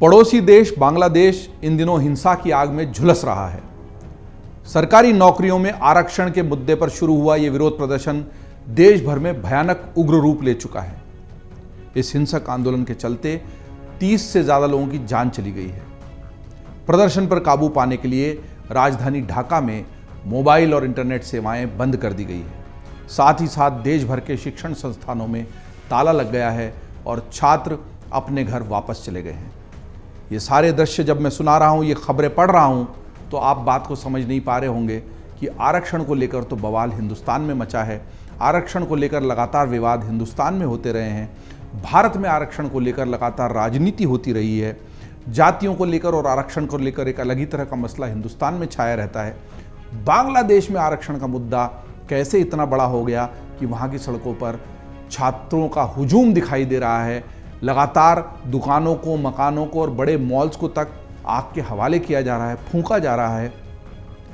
पड़ोसी देश बांग्लादेश इन दिनों हिंसा की आग में झुलस रहा है। सरकारी नौकरियों में आरक्षण के मुद्दे पर शुरू हुआ यह विरोध प्रदर्शन देश भर में भयानक उग्र रूप ले चुका है। इस हिंसक आंदोलन के चलते 30 से ज्यादा लोगों की जान चली गई है। प्रदर्शन पर काबू पाने के लिए राजधानी ढाका में मोबाइल और इंटरनेट सेवाएं बंद कर दी गई है। साथ ही साथ देश भर के शिक्षण संस्थानों में ताला लग गया है और छात्र अपने घर वापस चले गए हैं। ये सारे दृश्य जब मैं सुना रहा हूँ, ये खबरें पढ़ रहा हूँ, तो आप बात को समझ नहीं पा रहे होंगे कि आरक्षण को लेकर तो बवाल हिंदुस्तान में मचा है। आरक्षण को लेकर लगातार विवाद हिंदुस्तान में होते रहे हैं। भारत में आरक्षण को लेकर लगातार राजनीति होती रही है। जातियों को लेकर और आरक्षण को लेकर एक अलग ही तरह का मसला हिंदुस्तान में छाया रहता है। बांग्लादेश में आरक्षण का मुद्दा कैसे इतना बड़ा हो गया कि वहाँ की सड़कों पर छात्रों का हुजूम दिखाई दे रहा है। लगातार दुकानों को, मकानों को और बड़े मॉल्स को तक आग के हवाले किया जा रहा है, फूंका जा रहा है।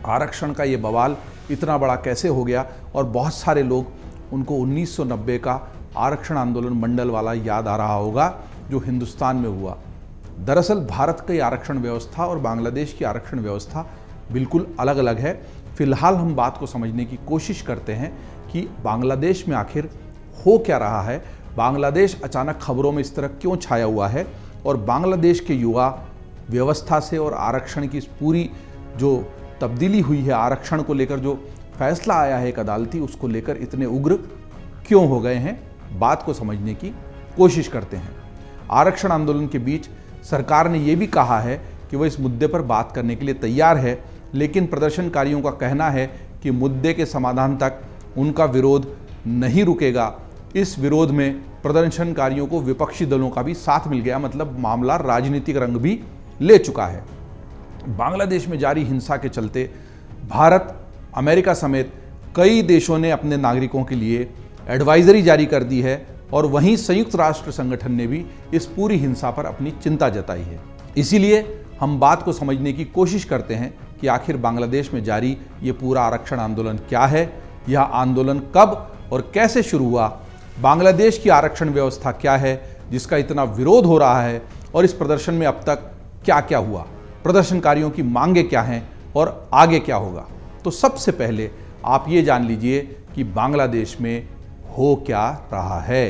आरक्षण का ये बवाल इतना बड़ा कैसे हो गया? और बहुत सारे लोग उनको 1990 का आरक्षण आंदोलन मंडल वाला याद आ रहा होगा जो हिंदुस्तान में हुआ। दरअसल भारत की आरक्षण व्यवस्था और बांग्लादेश की आरक्षण व्यवस्था बिल्कुल अलग अलग है। फिलहाल हम बात को समझने की कोशिश करते हैं कि बांग्लादेश में आखिर हो क्या रहा है, बांग्लादेश अचानक खबरों में इस तरह क्यों छाया हुआ है और बांग्लादेश के युवा व्यवस्था से और आरक्षण की इस पूरी जो तब्दीली हुई है, आरक्षण को लेकर जो फैसला आया है एक अदालती, उसको लेकर इतने उग्र क्यों हो गए हैं, बात को समझने की कोशिश करते हैं। आरक्षण आंदोलन के बीच सरकार ने यह भी कहा है कि वह इस मुद्दे पर बात करने के लिए तैयार है, लेकिन प्रदर्शनकारियों का कहना है कि मुद्दे के समाधान तक उनका विरोध नहीं रुकेगा। इस विरोध में प्रदर्शनकारियों को विपक्षी दलों का भी साथ मिल गया, मतलब मामला राजनीतिक रंग भी ले चुका है। बांग्लादेश में जारी हिंसा के चलते भारत, अमेरिका समेत कई देशों ने अपने नागरिकों के लिए एडवाइजरी जारी कर दी है और वहीं संयुक्त राष्ट्र संगठन ने भी इस पूरी हिंसा पर अपनी चिंता जताई है। इसीलिए हम बात को समझने की कोशिश करते हैं कि आखिर बांग्लादेश में जारी ये पूरा आरक्षण आंदोलन क्या है, यह आंदोलन कब और कैसे शुरू हुआ, बांग्लादेश की आरक्षण व्यवस्था क्या है जिसका इतना विरोध हो रहा है और इस प्रदर्शन में अब तक क्या क्या हुआ, प्रदर्शनकारियों की मांगे क्या हैं और आगे क्या होगा। तो सबसे पहले आप ये जान लीजिए कि बांग्लादेश में हो क्या रहा है।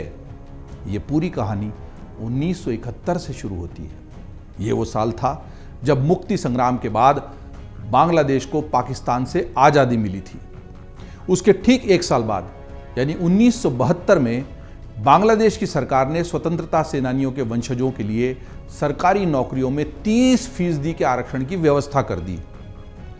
ये पूरी कहानी 1971 से शुरू होती है। ये वो साल था जब मुक्ति संग्राम के बाद बांग्लादेश को पाकिस्तान से आज़ादी मिली थी। उसके ठीक एक साल बाद यानी 1972 में बांग्लादेश की सरकार ने स्वतंत्रता सेनानियों के वंशजों के लिए सरकारी नौकरियों में 30% के आरक्षण की व्यवस्था कर दी।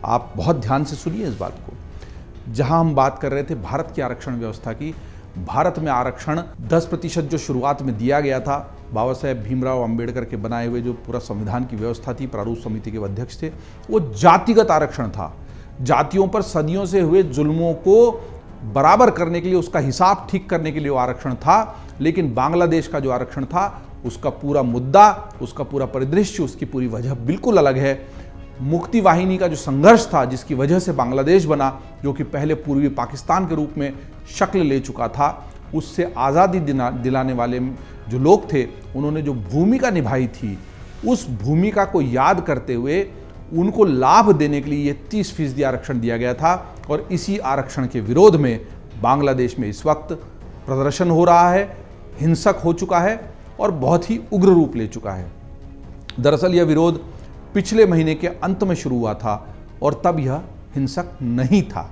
आप बहुत ध्यान से सुनिए इस बात को। जहां हम बात कर रहे थे भारत की आरक्षण व्यवस्था की, भारत में आरक्षण 10% जो शुरुआत में दिया गया था, बाबा साहेब भीमराव अंबेडकर के बनाए हुए जो पूरा संविधान की व्यवस्था थी, प्रारूप समिति के अध्यक्ष थे, वो जातिगत आरक्षण था। जातियों पर सदियों से हुए जुल्मों को बराबर करने के लिए, उसका हिसाब ठीक करने के लिए वो आरक्षण था। लेकिन बांग्लादेश का जो आरक्षण था, उसका पूरा मुद्दा, उसका पूरा परिदृश्य, उसकी पूरी वजह बिल्कुल अलग है। मुक्ति वाहिनी का जो संघर्ष था, जिसकी वजह से बांग्लादेश बना, जो कि पहले पूर्वी पाकिस्तान के रूप में शक्ल ले चुका था, उससे आज़ादी दिलाने वाले जो लोग थे, उन्होंने जो भूमिका निभाई थी, उस भूमिका को याद करते हुए उनको लाभ देने के लिए ये 30% आरक्षण दिया गया था। और इसी आरक्षण के विरोध में बांग्लादेश में इस वक्त प्रदर्शन हो रहा है, हिंसक हो चुका है और बहुत ही उग्र रूप ले चुका है। दरअसल यह विरोध पिछले महीने के अंत में शुरू हुआ था और तब यह हिंसक नहीं था।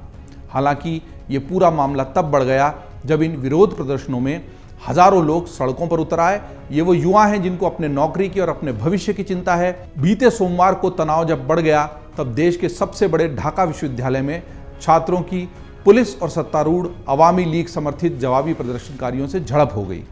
हालांकि ये पूरा मामला तब बढ़ गया जब इन विरोध प्रदर्शनों में हजारों लोग सड़कों पर उतर आए। ये वो युवा हैं जिनको अपने नौकरी की और अपने भविष्य की चिंता है। बीते सोमवार को तनाव जब बढ़ गया, तब देश के सबसे बड़े ढाका विश्वविद्यालय में छात्रों की पुलिस और सत्तारूढ़ अवामी लीग समर्थित जवाबी प्रदर्शनकारियों से झड़प हो गई।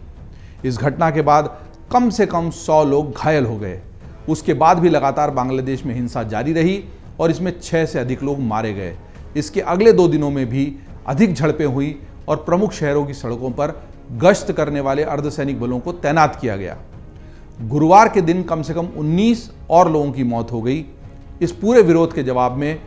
इस घटना के बाद कम से कम 100 लोग घायल हो गए। उसके बाद भी लगातार बांग्लादेश में हिंसा जारी रही और इसमें 6 से अधिक लोग मारे गए। इसके अगले 2 दिनों में भी अधिक झड़पें हुई और प्रमुख शहरों की सड़कों पर गश्त करने वाले अर्धसैनिक बलों को तैनात किया गया। गुरुवार के दिन कम से कम 19 और लोगों की मौत हो गई। इस पूरे विरोध के जवाब में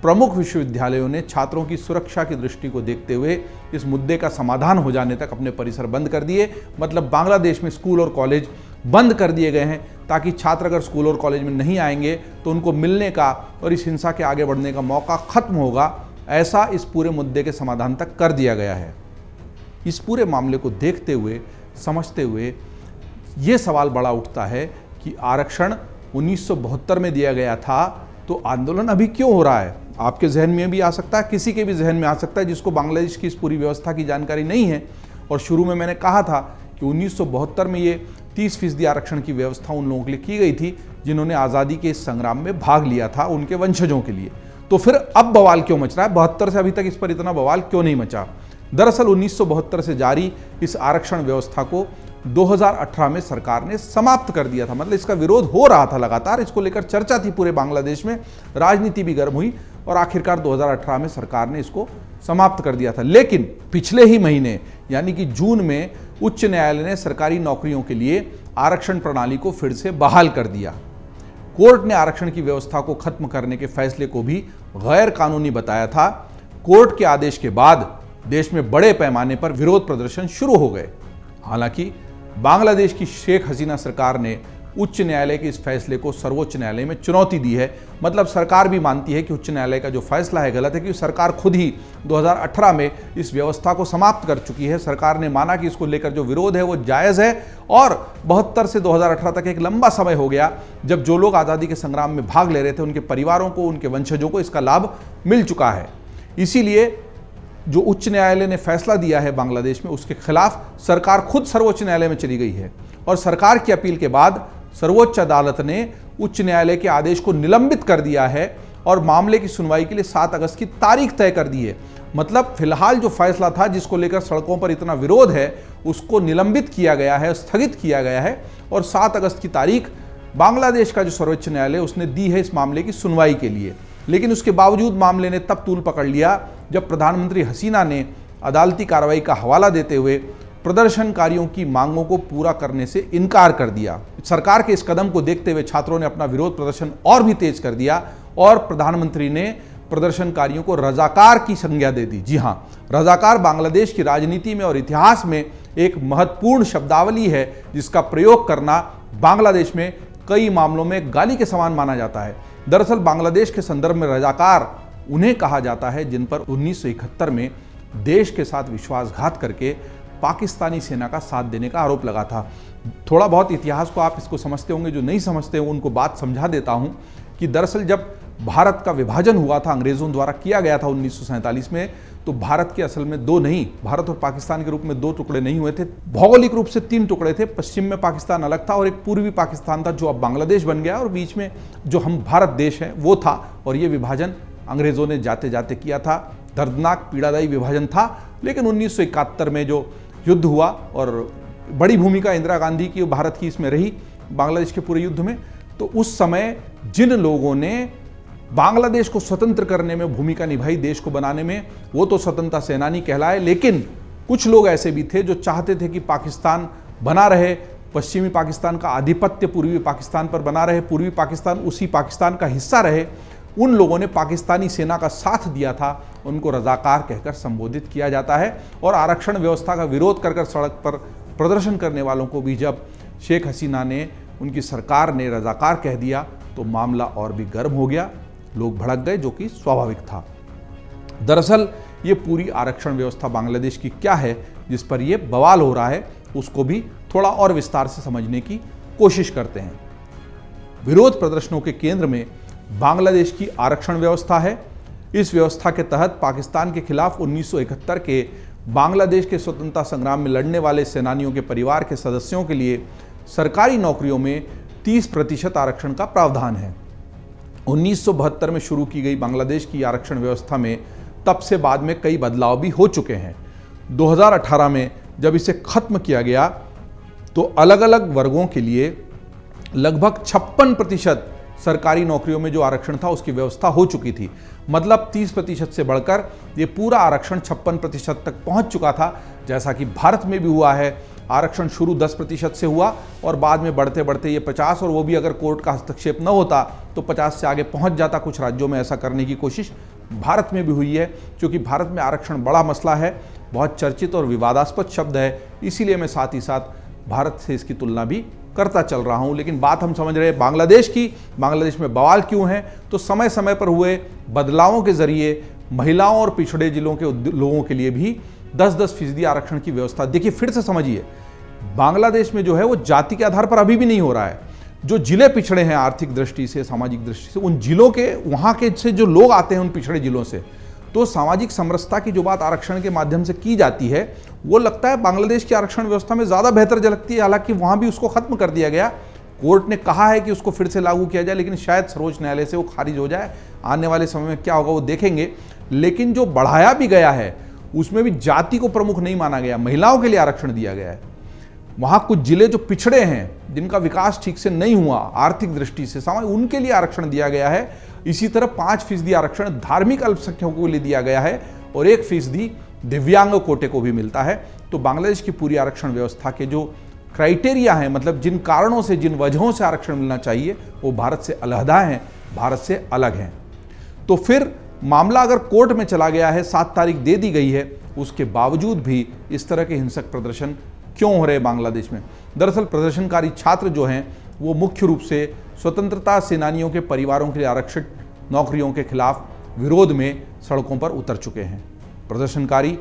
प्रमुख विश्वविद्यालयों ने छात्रों की सुरक्षा की दृष्टि को देखते हुए इस मुद्दे का समाधान हो जाने तक अपने परिसर बंद कर दिए। मतलब बांग्लादेश में स्कूल और कॉलेज बंद कर दिए गए हैं ताकि छात्र अगर स्कूल और कॉलेज में नहीं आएंगे तो उनको मिलने का और इस हिंसा के आगे बढ़ने का मौका खत्म होगा, ऐसा इस पूरे मुद्दे के समाधान तक कर दिया गया है। इस पूरे मामले को देखते हुए, समझते हुए ये सवाल बड़ा उठता है कि आरक्षण 1972 में दिया गया था तो आंदोलन अभी क्यों हो रहा है? आपके जहन में भी आ सकता है, किसी के भी जहन में आ सकता है जिसको बांग्लादेश की इस पूरी व्यवस्था की जानकारी नहीं है। और शुरू में मैंने कहा था कि 1972 में ये 30% आरक्षण की व्यवस्था उन लोगों के लिए की गई थी जिन्होंने आज़ादी के इस संग्राम में भाग लिया था, उनके वंशजों के लिए। तो फिर अब बवाल क्यों मच रहा है? 72 से अभी तक इस पर इतना बवाल क्यों नहीं मचा? दरअसल 1972 से जारी इस आरक्षण व्यवस्था को 2018 में सरकार ने समाप्त कर दिया था। मतलब इसका विरोध हो रहा था लगातार, इसको लेकर चर्चा थी पूरे बांग्लादेश में, राजनीति भी गर्म हुई और आखिरकार 2018 में सरकार ने इसको समाप्त कर दिया था। लेकिन पिछले ही महीने यानी कि जून में उच्च न्यायालय ने सरकारी नौकरियों के लिए आरक्षण प्रणाली को फिर से बहाल कर दिया। कोर्ट ने आरक्षण की व्यवस्था को खत्म करने के फैसले को भी गैर कानूनी बताया था। कोर्ट के आदेश के बाद देश में बड़े पैमाने पर विरोध प्रदर्शन शुरू हो गए। हालांकि बांग्लादेश की शेख हसीना सरकार ने उच्च न्यायालय के इस फैसले को सर्वोच्च न्यायालय में चुनौती दी है। मतलब सरकार भी मानती है कि उच्च न्यायालय का जो फैसला है गलत है, क्योंकि सरकार खुद ही 2018 में इस व्यवस्था को समाप्त कर चुकी है। सरकार ने माना कि इसको लेकर जो विरोध है वो जायज़ है और 72 से 2018 तक एक लंबा समय हो गया जब जो लोग आज़ादी के संग्राम में भाग ले रहे थे उनके परिवारों को, उनके वंशजों को इसका लाभ मिल चुका है। इसीलिए जो उच्च न्यायालय ने फैसला दिया है बांग्लादेश में, उसके खिलाफ सरकार खुद सर्वोच्च न्यायालय में चली गई है और सरकार की अपील के बाद सर्वोच्च अदालत ने उच्च न्यायालय के आदेश को निलंबित कर दिया है और मामले की सुनवाई के लिए 7 अगस्त की तारीख तय कर दी है। मतलब फिलहाल जो फैसला था जिसको लेकर सड़कों पर इतना विरोध है उसको निलंबित किया गया है, स्थगित किया गया है और 7 अगस्त की तारीख बांग्लादेश का जो सर्वोच्च न्यायालय उसने दी है इस मामले की सुनवाई के लिए। लेकिन उसके बावजूद मामले ने तब तूल पकड़ लिया जब प्रधानमंत्री हसीना ने अदालती कार्रवाई का हवाला देते हुए प्रदर्शनकारियों की मांगों को पूरा करने से इनकार कर दिया। सरकार के इस कदम को देखते हुए छात्रों ने अपना विरोध प्रदर्शन और भी तेज कर दिया और प्रधानमंत्री ने प्रदर्शनकारियों को रजाकार की संज्ञा दे दी। जी हाँ, रजाकार बांग्लादेश की राजनीति में और इतिहास में एक महत्वपूर्ण शब्दावली है जिसका प्रयोग करना बांग्लादेश में कई मामलों में गाली के समान माना जाता है। दरअसल बांग्लादेश के संदर्भ में रजाकार उन्हें कहा जाता है जिन पर 1971 में देश के साथ विश्वासघात करके पाकिस्तानी सेना का साथ देने का आरोप लगा था। थोड़ा बहुत इतिहास को आप इसको समझते होंगे, जो नहीं समझते हो उनको बात समझा देता हूं कि दरअसल जब भारत का विभाजन हुआ था, अंग्रेजों द्वारा किया गया था 1947 में, तो भारत के असल में दो नहीं, भारत और पाकिस्तान के रूप में 2 टुकड़े नहीं हुए थे, भौगोलिक रूप से 3 टुकड़े थे। पश्चिम में पाकिस्तान अलग था और एक पूर्वी पाकिस्तान था जो अब बांग्लादेश बन गया और बीच में जो हम भारत देश हैं वो था। और ये विभाजन अंग्रेजों ने जाते जाते किया था, दर्दनाक पीड़ादायी विभाजन था। लेकिन 1971 में जो युद्ध हुआ और बड़ी भूमिका इंदिरा गांधी की भारत की इसमें रही बांग्लादेश के पूरे युद्ध में, तो उस समय जिन लोगों ने बांग्लादेश को स्वतंत्र करने में भूमिका निभाई, देश को बनाने में, वो तो स्वतंत्रता सेनानी कहलाए। लेकिन कुछ लोग ऐसे भी थे जो चाहते थे कि पाकिस्तान बना रहे, पश्चिमी पाकिस्तान का आधिपत्य पूर्वी पाकिस्तान पर बना रहे, पूर्वी पाकिस्तान उसी पाकिस्तान का हिस्सा रहे। उन लोगों ने पाकिस्तानी सेना का साथ दिया था, उनको रजाकार कहकर संबोधित किया जाता है। और आरक्षण व्यवस्था का विरोध कर सड़क पर प्रदर्शन करने वालों को भी जब शेख हसीना ने, उनकी सरकार ने रजाकार कह दिया तो मामला और भी गर्म हो गया, लोग भड़क गए, जो कि स्वाभाविक था। दरअसल ये पूरी आरक्षण व्यवस्था बांग्लादेश की क्या है जिस पर ये बवाल हो रहा है, उसको भी थोड़ा और विस्तार से समझने की कोशिश करते हैं। विरोध प्रदर्शनों के केंद्र में बांग्लादेश की आरक्षण व्यवस्था है। इस व्यवस्था के तहत पाकिस्तान के खिलाफ 1971 के बांग्लादेश के स्वतंत्रता संग्राम में लड़ने वाले सेनानियों के परिवार के सदस्यों के लिए सरकारी नौकरियों में 30% आरक्षण का प्रावधान है। 1972 में शुरू की गई बांग्लादेश की आरक्षण व्यवस्था में तब से बाद में कई बदलाव भी हो चुके हैं। 2018 में जब इसे खत्म किया गया तो अलग अलग वर्गों के लिए लगभग 56% सरकारी नौकरियों में जो आरक्षण था उसकी व्यवस्था हो चुकी थी। मतलब 30% से बढ़कर ये पूरा आरक्षण 56% तक पहुंच चुका था, जैसा कि भारत में भी हुआ है। आरक्षण शुरू 10% से हुआ और बाद में बढ़ते बढ़ते ये 50, और वो भी अगर कोर्ट का हस्तक्षेप न होता तो 50 से आगे पहुंच जाता। कुछ राज्यों में ऐसा करने की कोशिश भारत में भी हुई है, क्योंकि भारत में आरक्षण बड़ा मसला है, बहुत चर्चित और विवादास्पद शब्द है, इसीलिए मैं साथ ही साथ भारत से इसकी तुलना भी करता चल रहा हूं। लेकिन बात हम समझ रहे हैं बांग्लादेश की, बांग्लादेश में बवाल क्यों है, तो समय समय पर हुए बदलावों के जरिए महिलाओं और पिछड़े जिलों के लोगों के लिए भी 10-10% आरक्षण की व्यवस्था। देखिए फिर से समझिए, बांग्लादेश में जो है वो जाति के आधार पर अभी भी नहीं हो रहा है। जो जिले पिछड़े हैं आर्थिक दृष्टि से, सामाजिक दृष्टि से, उन जिलों के वहाँ के से जो लोग आते हैं उन पिछड़े जिलों से, तो सामाजिक समरसता की जो बात आरक्षण के माध्यम से की जाती है वो लगता है बांग्लादेश की आरक्षण व्यवस्था में ज़्यादा बेहतर झलकती है। हालांकि वहाँ भी उसको खत्म कर दिया गया, कोर्ट ने कहा है कि उसको फिर से लागू किया जाए, लेकिन शायद सर्वोच्च न्यायालय से वो खारिज हो जाए। आने वाले समय में क्या होगा वो देखेंगे। लेकिन जो बढ़ाया भी गया है उसमें भी जाति को प्रमुख नहीं माना गया, महिलाओं के लिए आरक्षण दिया गया है। वहाँ कुछ जिले जो पिछड़े हैं, जिनका विकास ठीक से नहीं हुआ आर्थिक दृष्टि से, उनके लिए आरक्षण दिया गया है। इसी तरह 5% आरक्षण धार्मिक अल्पसंख्यकों के लिए दिया गया है और 1% दिव्यांग कोटे को भी मिलता है। तो बांग्लादेश की पूरी आरक्षण व्यवस्था के जो क्राइटेरिया हैं, मतलब जिन कारणों से, जिन वजहों से आरक्षण मिलना चाहिए, वो भारत से अलहदा हैं, भारत से अलग हैं। तो फिर मामला अगर कोर्ट में चला गया है, 7 तारीख दे दी गई है, उसके बावजूद भी इस तरह के हिंसक प्रदर्शन क्यों हो रहे बांग्लादेश में? दरअसल प्रदर्शनकारी छात्र जो हैं वो मुख्य रूप से स्वतंत्रता सेनानियों के परिवारों के लिए आरक्षित नौकरियों के खिलाफ विरोध में सड़कों पर उतर चुके हैं। प्रदर्शनकारी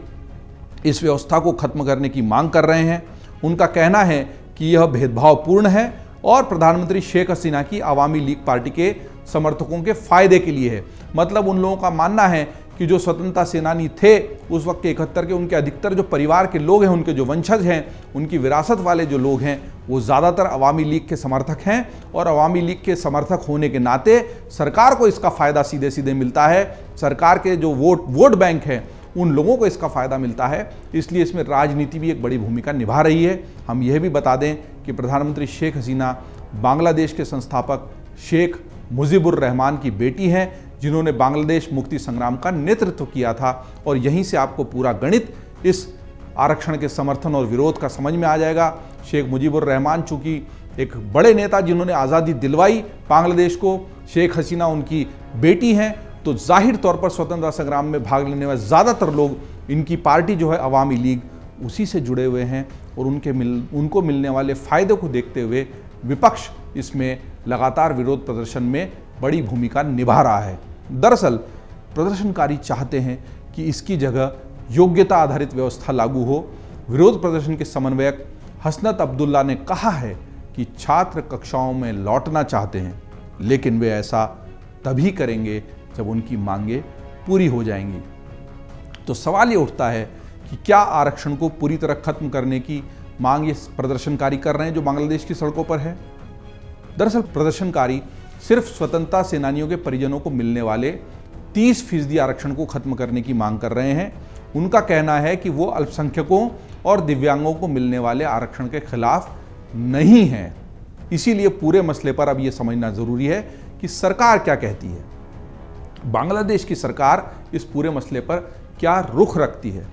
इस व्यवस्था को खत्म करने की मांग कर रहे हैं। उनका कहना है कि यह भेदभावपूर्ण है और प्रधानमंत्री शेख हसीना की आवामी लीग पार्टी के समर्थकों के फायदे के लिए है। मतलब उन लोगों का मानना है कि जो स्वतंत्रता सेनानी थे उस वक्त के 71 के, उनके अधिकतर जो परिवार के लोग हैं, उनके जो वंशज हैं, उनकी विरासत वाले जो लोग हैं, वो ज़्यादातर अवामी लीग के समर्थक हैं और अवामी लीग के समर्थक होने के नाते सरकार को इसका फ़ायदा सीधे सीधे मिलता है। सरकार के जो वोट बैंक है उन लोगों को इसका फ़ायदा मिलता है, इसलिए इसमें राजनीति भी एक बड़ी भूमिका निभा रही है। हम यह भी बता दें कि प्रधानमंत्री शेख हसीना बांग्लादेश के संस्थापक शेख मुजीबुर रहमान की बेटी हैं, जिन्होंने बांग्लादेश मुक्ति संग्राम का नेतृत्व किया था। और यहीं से आपको पूरा गणित इस आरक्षण के समर्थन और विरोध का समझ में आ जाएगा। शेख मुजीबुर रहमान चूंकि एक बड़े नेता जिन्होंने आज़ादी दिलवाई बांग्लादेश को, शेख हसीना उनकी बेटी हैं, तो जाहिर तौर पर स्वतंत्रता संग्राम में भाग लेने वाले ज़्यादातर लोग, इनकी पार्टी जो है अवामी लीग, उसी से जुड़े हुए हैं और उनको मिलने वाले फ़ायदे को देखते हुए विपक्ष इसमें लगातार विरोध प्रदर्शन में बड़ी भूमिका निभा रहा है। दरअसल प्रदर्शनकारी चाहते हैं कि इसकी जगह योग्यता आधारित व्यवस्था लागू हो। विरोध प्रदर्शन के समन्वयक हसनत अब्दुल्ला ने कहा है कि छात्र कक्षाओं में लौटना चाहते हैं, लेकिन वे ऐसा तभी करेंगे जब उनकी मांगें पूरी हो जाएंगी। तो सवाल ये उठता है कि क्या आरक्षण को पूरी तरह खत्म करने की मांग ये प्रदर्शनकारी कर रहे हैं जो बांग्लादेश की सड़कों पर है? दरअसल प्रदर्शनकारी सिर्फ स्वतंत्रता सेनानियों के परिजनों को मिलने वाले 30% आरक्षण को खत्म करने की मांग कर रहे हैं। उनका कहना है कि वो अल्पसंख्यकों और दिव्यांगों को मिलने वाले आरक्षण के खिलाफ नहीं हैं। इसीलिए पूरे मसले पर अब ये समझना जरूरी है कि सरकार क्या कहती है, बांग्लादेश की सरकार इस पूरे मसले पर क्या रुख रखती है।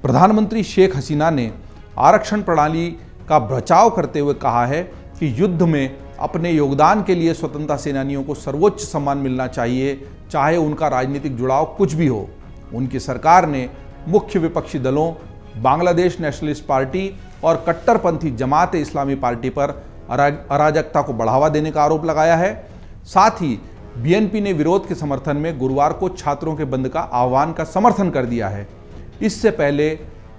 प्रधानमंत्री शेख हसीना ने आरक्षण प्रणाली का बचाव करते हुए कहा है कि युद्ध में अपने योगदान के लिए स्वतंत्रता सेनानियों को सर्वोच्च सम्मान मिलना चाहिए, चाहे उनका राजनीतिक जुड़ाव कुछ भी हो। उनकी सरकार ने मुख्य विपक्षी दलों, बांग्लादेश नेशनलिस्ट पार्टी और कट्टरपंथी जमात इस्लामी पार्टी पर अराजकता को बढ़ावा देने का आरोप लगाया है। साथ ही बीएनपी ने विरोध के समर्थन में गुरुवार को छात्रों के बंद का आह्वान का समर्थन कर दिया है। इससे पहले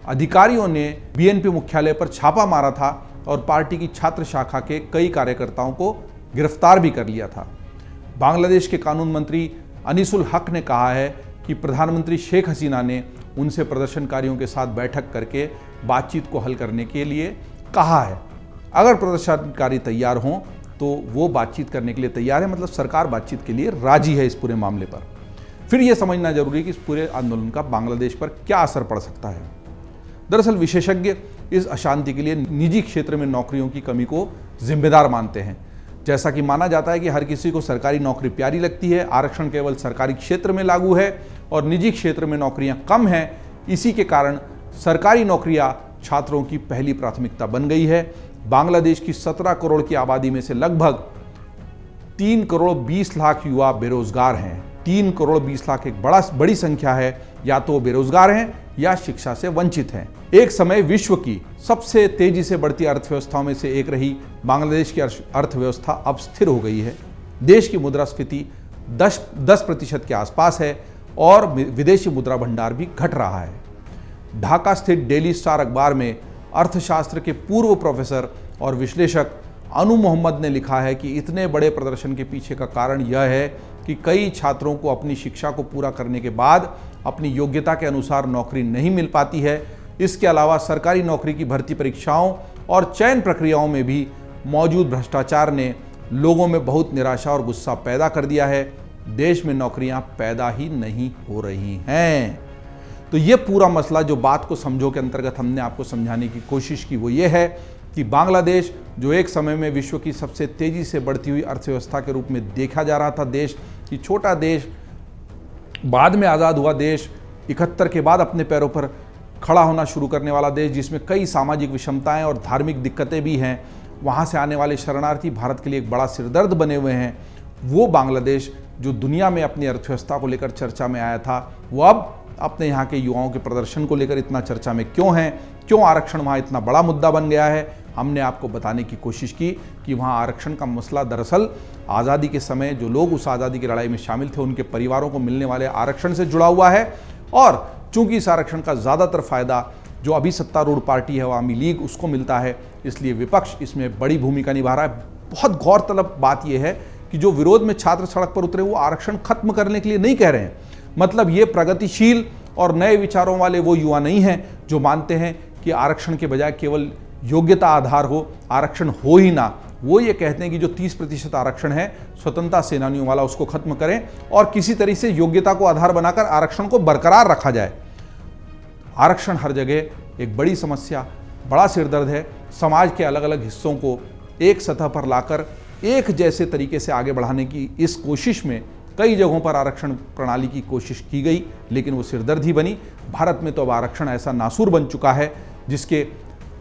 अधिकारियों ने बीएनपी मुख्यालय पर छापा मारा था और पार्टी की छात्र शाखा के कई कार्यकर्ताओं को गिरफ्तार भी कर लिया था। बांग्लादेश के कानून मंत्री अनीसुल हक ने कहा है कि प्रधानमंत्री शेख हसीना ने उनसे प्रदर्शनकारियों के साथ बैठक करके बातचीत को हल करने के लिए कहा है। अगर प्रदर्शनकारी तैयार हों तो वो बातचीत करने के लिए तैयार है, मतलब सरकार बातचीत के लिए राजी है इस पूरे मामले पर। फिर यह समझना जरूरी है कि इस पूरे आंदोलन का बांग्लादेश पर क्या असर पड़ सकता है। दरअसल विशेषज्ञ इस अशांति के लिए निजी क्षेत्र में नौकरियों की कमी को जिम्मेदार मानते हैं। जैसा कि माना जाता है कि हर किसी को सरकारी नौकरी प्यारी लगती है, आरक्षण केवल सरकारी क्षेत्र में लागू है और निजी क्षेत्र में नौकरियां कम हैं। इसी के कारण सरकारी नौकरियां छात्रों की पहली प्राथमिकता बन गई है। बांग्लादेश की 17 करोड़ की आबादी में से लगभग 3 करोड़ 20 लाख युवा बेरोजगार हैं। 3 करोड़ 20 लाख एक बड़ी संख्या है। या तो बेरोजगार हैं या शिक्षा से वंचित हैं। एक समय विश्व की सबसे तेजी से बढ़ती अर्थव्यवस्थाओं में से एक रही बांग्लादेश की अर्थव्यवस्था अब स्थिर हो गई है। देश की मुद्रास्फीति 10% के आसपास है और विदेशी मुद्रा भंडार भी घट रहा है। ढाका स्थित डेली स्टार अखबार में अर्थशास्त्र के पूर्व प्रोफेसर और विश्लेषक अनु मोहम्मद ने लिखा है कि इतने बड़े प्रदर्शन के पीछे का कारण यह है कि कई छात्रों को अपनी शिक्षा को पूरा करने के बाद अपनी योग्यता के अनुसार नौकरी नहीं मिल पाती है। इसके अलावा सरकारी नौकरी की भर्ती परीक्षाओं और चयन प्रक्रियाओं में भी मौजूद भ्रष्टाचार ने लोगों में बहुत निराशा और गुस्सा पैदा कर दिया है। देश में नौकरियां पैदा ही नहीं हो रही हैं। तो ये पूरा मसला जो बात को समझो के अंतर्गत हमने आपको समझाने की कोशिश की वो ये है कि बांग्लादेश जो एक समय में विश्व की सबसे तेजी से बढ़ती हुई अर्थव्यवस्था के रूप में देखा जा रहा था, देश की छोटा देश, बाद में आज़ाद हुआ देश, 71 के बाद अपने पैरों पर खड़ा होना शुरू करने वाला देश, जिसमें कई सामाजिक विषमताएं और धार्मिक दिक्कतें भी हैं, वहाँ से आने वाले शरणार्थी भारत के लिए एक बड़ा सिरदर्द बने हुए हैं। वो बांग्लादेश जो दुनिया में अपनी अर्थव्यवस्था को लेकर चर्चा में आया था, वो अब अपने यहाँ के युवाओं के प्रदर्शन को लेकर इतना चर्चा में क्यों है, क्यों आरक्षण वहाँ इतना बड़ा मुद्दा बन गया है। हमने आपको बताने की कोशिश की कि वहाँ आरक्षण का मसला दरअसल आज़ादी के समय जो लोग उस आज़ादी की लड़ाई में शामिल थे उनके परिवारों को मिलने वाले आरक्षण से जुड़ा हुआ है। और चूंकि इस आरक्षण का ज़्यादातर फायदा जो अभी सत्तारूढ़ पार्टी है अवामी लीग उसको मिलता है, इसलिए विपक्ष इसमें बड़ी भूमिका निभा रहा है। बहुत गौरतलब बात यह है कि जो विरोध में छात्र सड़क पर उतरे वो आरक्षण खत्म करने के लिए नहीं कह रहे हैं। मतलब ये प्रगतिशील और नए विचारों वाले वो युवा नहीं हैं जो मानते हैं कि आरक्षण के बजाय केवल योग्यता आधार हो, आरक्षण हो ही ना। वो ये कहते हैं कि जो 30% आरक्षण है स्वतंत्रता सेनानियों वाला उसको खत्म करें और किसी तरह से योग्यता को आधार बनाकर आरक्षण को बरकरार रखा जाए। आरक्षण हर जगह एक बड़ी समस्या, बड़ा सिरदर्द है। समाज के अलग अलग हिस्सों को एक सतह पर लाकर एक जैसे तरीके से आगे बढ़ाने की इस कोशिश में कई जगहों पर आरक्षण प्रणाली की कोशिश की गई, लेकिन वो सिरदर्द ही बनी। भारत में तो अब आरक्षण ऐसा नासूर बन चुका है जिसके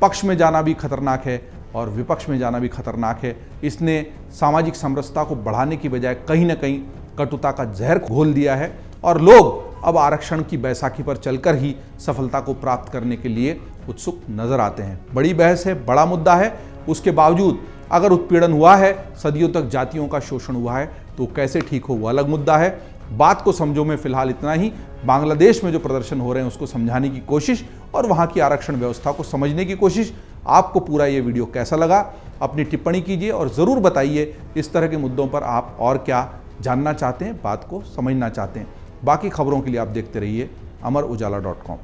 पक्ष में जाना भी खतरनाक है और विपक्ष में जाना भी खतरनाक है। इसने सामाजिक समरसता को बढ़ाने की बजाय कहीं ना कहीं कटुता का जहर घोल दिया है और लोग अब आरक्षण की बैसाखी पर चलकर ही सफलता को प्राप्त करने के लिए उत्सुक नजर आते हैं। बड़ी बहस है, बड़ा मुद्दा है। उसके बावजूद अगर उत्पीड़न हुआ है, सदियों तक जातियों का शोषण हुआ है, तो कैसे ठीक हो वो अलग मुद्दा है। बात को समझो में फिलहाल इतना ही। बांग्लादेश में जो प्रदर्शन हो रहे हैं उसको समझाने की कोशिश और वहाँ की आरक्षण व्यवस्था को समझने की कोशिश। आपको पूरा ये वीडियो कैसा लगा, अपनी टिप्पणी कीजिए और ज़रूर बताइए इस तरह के मुद्दों पर आप और क्या जानना चाहते हैं, बात को समझना चाहते हैं। बाकी खबरों के लिए आप देखते रहिए अमरउजाला.com।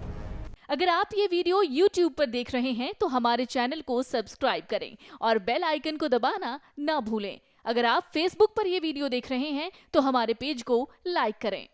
अगर आप ये वीडियो YouTube पर देख रहे हैं तो हमारे चैनल को सब्सक्राइब करें और बेल आइकन को दबाना ना भूलें। अगर आप Facebook पर ये वीडियो देख रहे हैं तो हमारे पेज को लाइक करें।